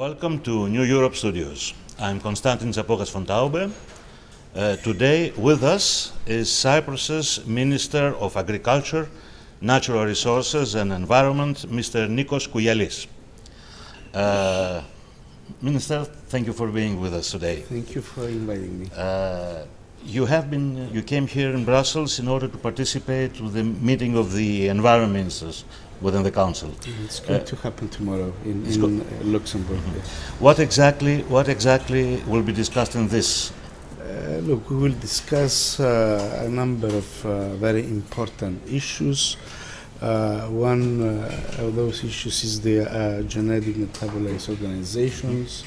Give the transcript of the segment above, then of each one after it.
Welcome to New Europe Studios. I'm Tsapogas-Von Taube. Today with us is Cyprus's Minister of Agriculture, Natural Resources and Environment, Mr. Nicos Kouyialis. Minister, thank you for being with us today. Thank you for inviting me. You came here in Brussels in order to participate to the meeting of the environment ministers within the Council. It's going to happen tomorrow in Luxembourg. Mm-hmm. Yes. What exactly will be discussed in this? Look, we will discuss a number of very important issues. One of those issues is the genetic metabolized organizations,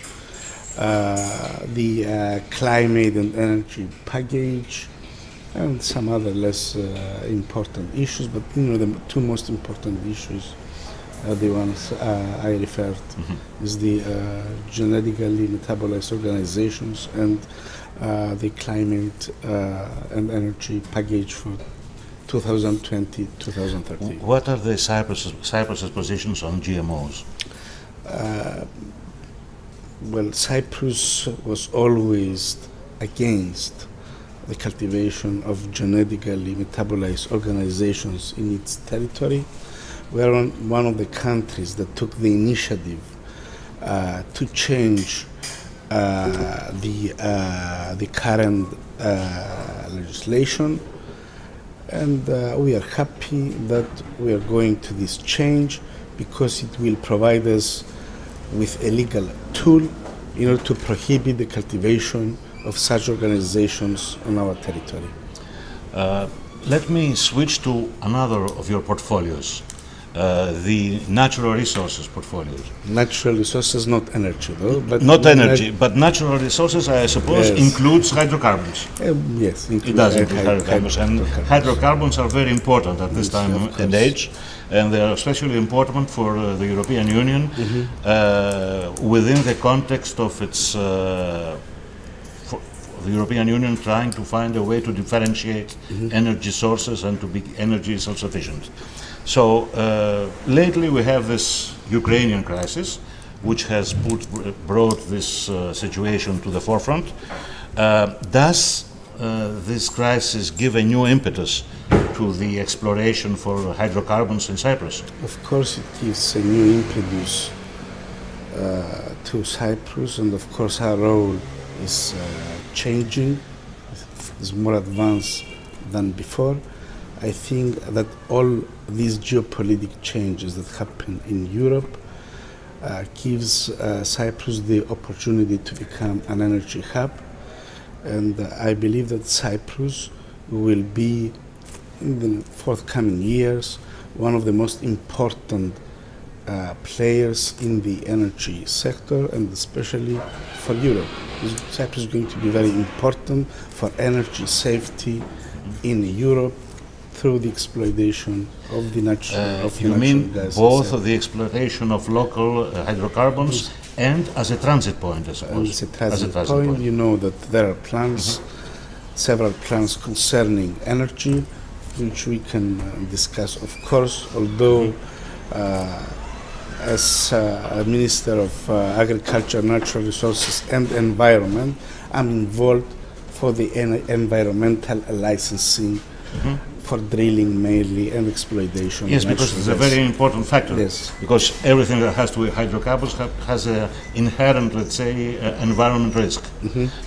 the climate and energy package, and some other less important issues. But the two most important issues are the ones I referred is the genetically metabolized organizations and the climate and energy package for 2020-2030. What are the Cyprus's positions on GMOs? Well, Cyprus was always against the cultivation of genetically metabolized organizations in its territory. We are one of the countries that took the initiative to change the current legislation, and we are happy that we are going to this change because it will provide us with a legal tool in order to prohibit the cultivation of such organizations on our territory. Let me switch to another of your portfolios, the natural resources portfolios. Natural resources, not energy, though. But not energy, but natural resources, I suppose, includes hydrocarbons. Yes, it does include hydrocarbons, and hydrocarbons are very important at this time and age, and they are especially important for the European Union within the context of its the European Union trying to find a way to differentiate energy sources and to be energy self-sufficient. So lately we have this Ukrainian crisis, which has brought this situation to the forefront. Does this crisis give a new impetus to the exploration for hydrocarbons in Cyprus? Of course, it gives a new impetus to Cyprus, and of course our role is changing, is more advanced than before. I think that all these geopolitical changes that happen in Europe gives Cyprus the opportunity to become an energy hub, and I believe that Cyprus will be, in the forthcoming years, one of the most important players in the energy sector, and especially for Europe. Cyprus is going to be very important for energy safety in Europe through the exploitation of the natural gas. You mean both of the exploitation of local hydrocarbons and as a transit point, I suppose? As a transit point. You know that there are plans, several plans concerning energy, which we can discuss, of course, although as a Minister of Agriculture, Natural Resources and Environment, I'm involved for the environmental licensing for drilling mainly and exploitation. Yes, because it's a very important factor. Yes. Because everything that has to do with hydrocarbons has an inherent, let's say, environment risk.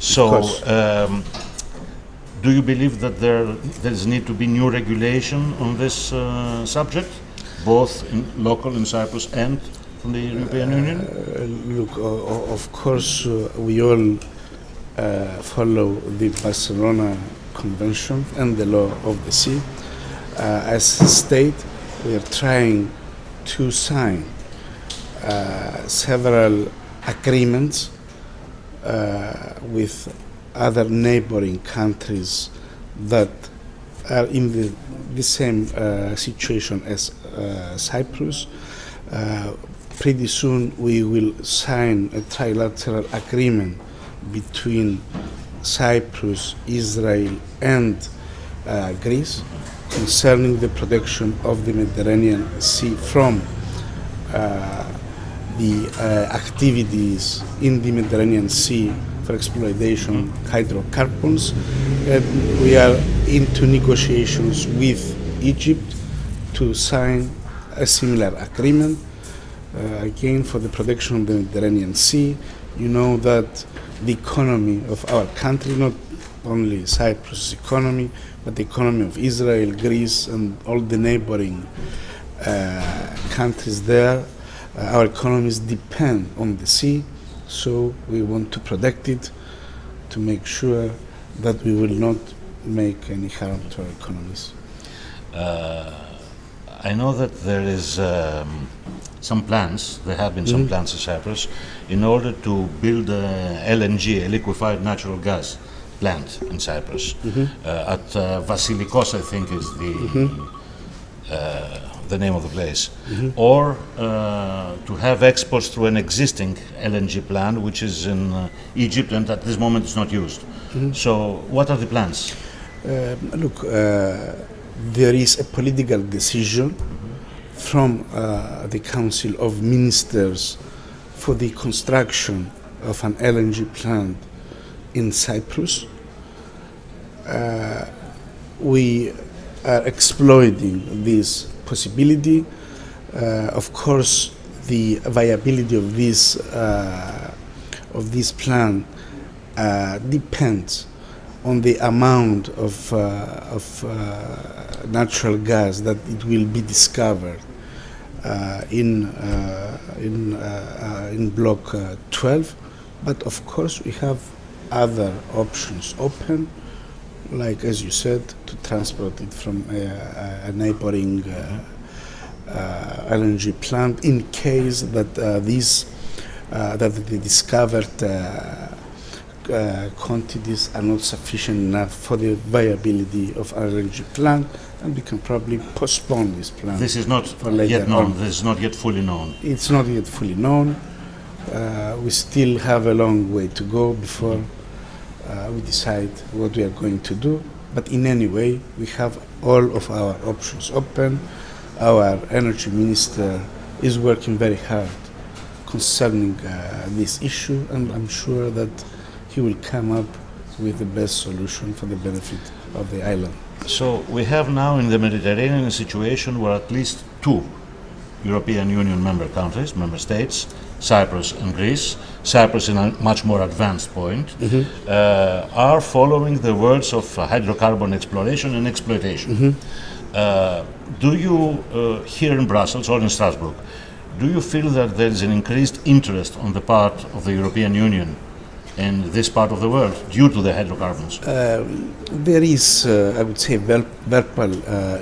So, do you believe that there does need to be new regulation on this subject, both local in Cyprus and from the European Union? Look, of course, we all follow the Barcelona Convention and the law of the sea. As a state, we are trying to sign several agreements with other neighboring countries that are in the same situation as Cyprus. Pretty soon we will sign a trilateral agreement between Cyprus, Israel and Greece concerning the protection of the Mediterranean Sea from the activities in the Mediterranean Sea for exploitation hydrocarbons. We are into negotiations with Egypt to sign a similar agreement, again for the protection of the Mediterranean Sea. You know that the economy of our country, not only Cyprus' economy, but the economy of Israel, Greece, and all the neighboring countries there, our economies depend on the sea, so we want to protect it, to make sure that we will not make any harm to our economies. I know that there is some plans, there have been some plans in Cyprus, in order to build a LNG, a liquefied natural gas plant in Cyprus. At Vasilikos, I think, is the name of the place. Or to have exports through an existing LNG plant, which is in Egypt, and at this moment it's not used. So what are the plans? Look, there is a political decision from the Council of Ministers for the construction of an LNG plant in Cyprus. We are exploiting this possibility. Of course, the viability of this plant depends on the amount of natural gas that it will be discovered in Block 12. But of course, we have other options open, like, as you said, to transport it from a neighboring LNG plant in case that that the discovered quantities are not sufficient enough for the viability of our LNG plant, and we can probably postpone this plan. This is not yet known. This is not yet fully known. It's not yet fully known. We still have a long way to go before we decide what we are going to do. But in any way, we have all of our options open. Our energy minister is working very hard concerning this issue, and I'm sure that he will come up with the best solution for the benefit of the island. So we have now in the Mediterranean a situation where at least two European Union member countries, member states, Cyprus and Greece, Cyprus in a much more advanced point, are following the words of hydrocarbon exploration and exploitation. Do you, here in Brussels or in Strasbourg, do you feel that there is an increased interest on the part of the European Union in this part of the world due to the hydrocarbons? There is, I would say, verbal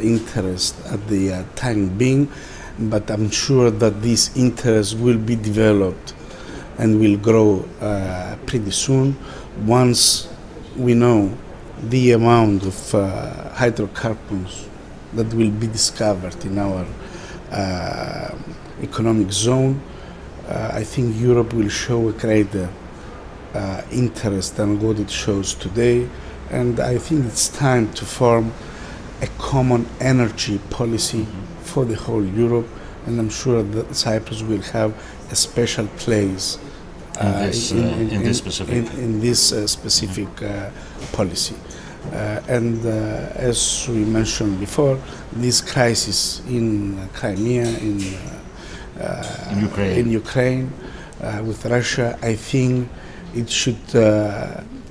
interest at the time being, but I'm sure that this interest will be developed and will grow pretty soon once we know the amount of hydrocarbons that will be discovered in our economic zone. I think Europe will show a greater interest than what it shows today, and I think it's time to form a common energy policy for the whole Europe, and I'm sure that Cyprus will have a special place in this specific policy. And as we mentioned before, this crisis in Crimea, in Ukraine, with Russia, I think it should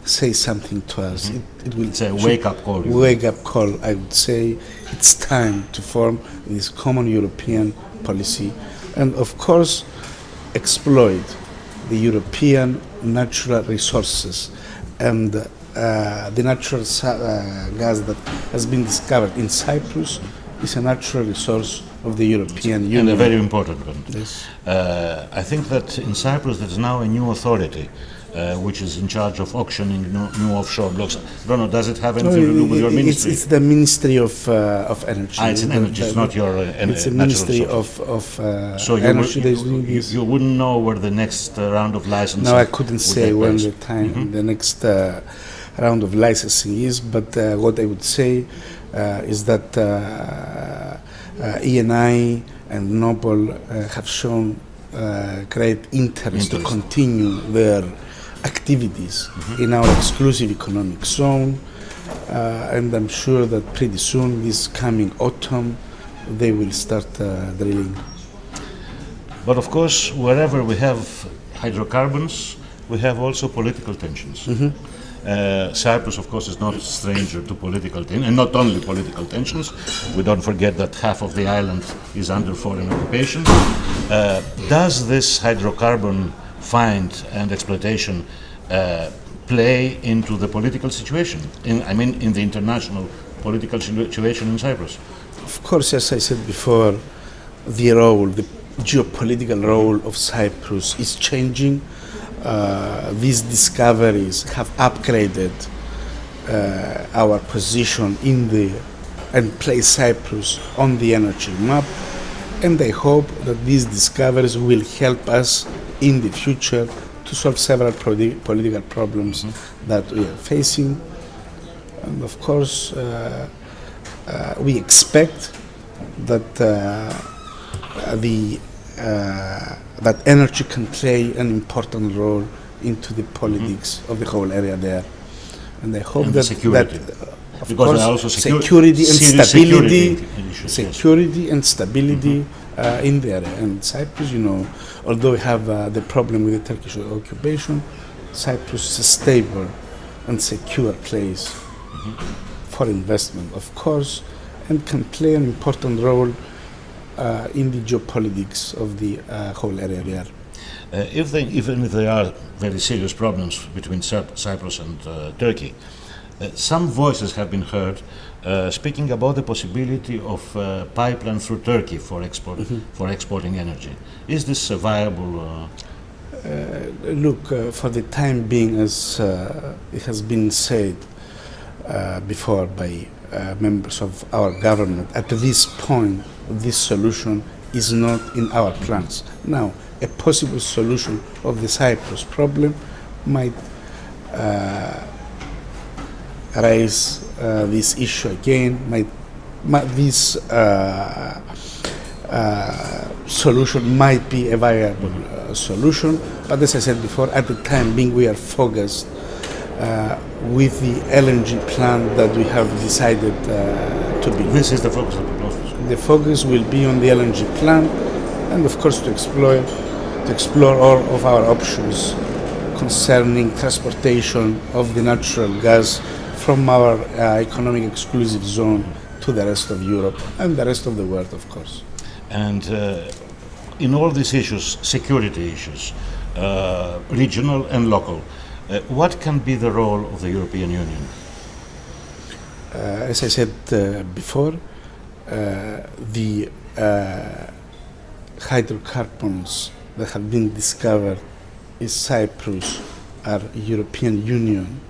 say something to us. It will say wake-up call. Wake-up call, I would say. It's time to form this common European policy and, of course, exploit the European natural resources. And the natural gas that has been discovered in Cyprus is a natural resource of the European Union. And a very important one. Yes. I think that in Cyprus there is now a new authority which is in charge of auctioning new offshore blocks. Bruno, does it have anything to do with your ministry? It's the Ministry of Energy. It's an energy, it's not your energy. It's a Ministry of so Energy. You wouldn't know where the next round of licensing. No, I couldn't say when the next round of licensing is, but what I would say is that ENI and Noble have shown great interest to continue their activities in our exclusive economic zone, and I'm sure that pretty soon, this coming autumn, they will start drilling. But of course, wherever we have hydrocarbons, we have also political tensions. Cyprus, of course, is not a stranger to political tensions, and not only political tensions. We don't forget that half of the island is under foreign occupation. Does this hydrocarbon find and exploitation play into the political situation, in the international political situation in Cyprus? Of course, as I said before, the geopolitical role of Cyprus is changing. These discoveries have upgraded our position and place Cyprus on the energy map, and I hope that these discoveries will help us in the future to solve several political problems that we are facing. And of course, we expect that that energy can play an important role into the politics of the whole area there. And I hope that security and stability in the area. And Cyprus, although we have the problem with the Turkish occupation, Cyprus is a stable and secure place for investment, of course, and can play an important role in the geopolitics of the whole area there. Even if there are very serious problems between Cyprus and Turkey, some voices have been heard speaking about the possibility of pipeline through Turkey for exporting energy. Is this viable? Look, for the time being, as it has been said before by members of our government, at this point, this solution is not in our plans. Now, a possible solution of the Cyprus problem might raise this issue again. This solution might be a viable solution, but as I said before, at the time being, we are focused with the LNG plant that we have decided to build. This is the focus of the process. The focus will be on the LNG plant, and of course to explore all of our options concerning transportation of the natural gas from our economic exclusive zone to the rest of Europe and the rest of the world, of course. And in all these issues, security issues, regional and local, what can be the role of the European Union? As I said before, the hydrocarbons that have been discovered in Cyprus are European Union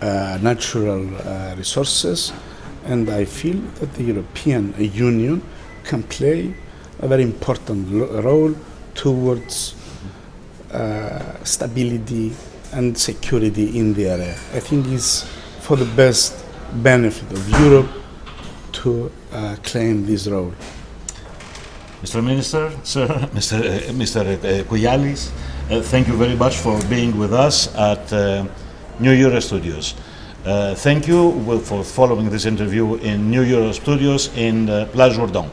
natural resources, and I feel that the European Union can play a very important role towards stability and security in the area. I think it's for the best benefit of Europe to claim this role. Mr. Minister, sir, Mr. Kouyialis, thank you very much for being with us at New Euro Studios. Thank you for following this interview in New Euro Studios in Plage Jourdan.